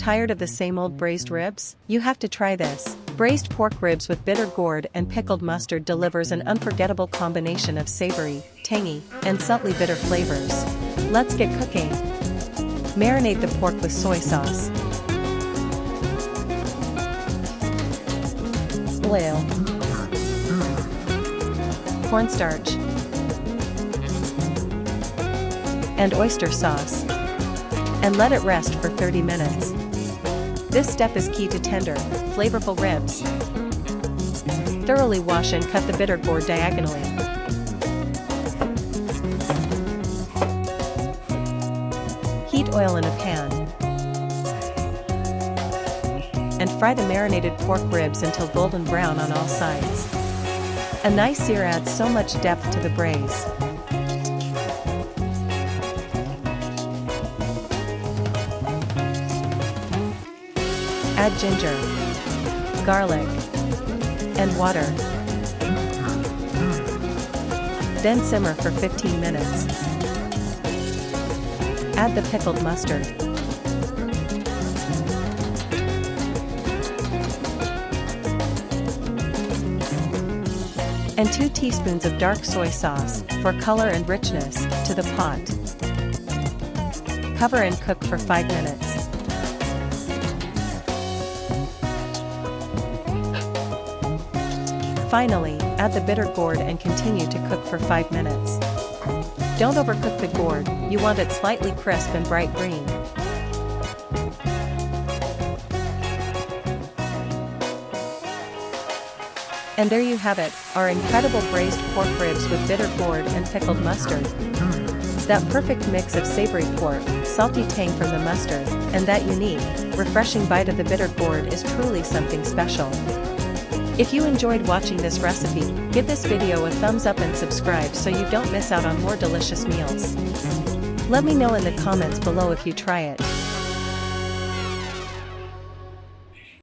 Tired of the same old braised ribs? You have to try this. Braised pork ribs with bitter gourd and pickled mustard delivers an unforgettable combination of savory, tangy, and subtly bitter flavors. Let's get cooking. Marinate the pork with soy sauce, oil, cornstarch, and oyster sauce, and let it rest for 30 minutes. This step is key to tender, flavorful ribs. Thoroughly wash and cut the bitter gourd diagonally. Heat oil in a pan and fry the marinated pork ribs until golden brown on all sides. A nice sear adds so much depth to the braise. Add ginger, garlic, and water. Then simmer for 15 minutes. Add the pickled mustard. And 2 teaspoons of dark soy sauce, for color and richness, to the pot. Cover and cook for 5 minutes. Finally, add the bitter gourd and continue to cook for 5 minutes. Don't overcook the gourd, you want it slightly crisp and bright green. And there you have it, our incredible braised pork ribs with bitter gourd and pickled mustard. That perfect mix of savory pork, salty tang from the mustard, and that unique, refreshing bite of the bitter gourd is truly something special. If you enjoyed watching this recipe, give this video a thumbs up and subscribe so you don't miss out on more delicious meals. Let me know in the comments below if you try it.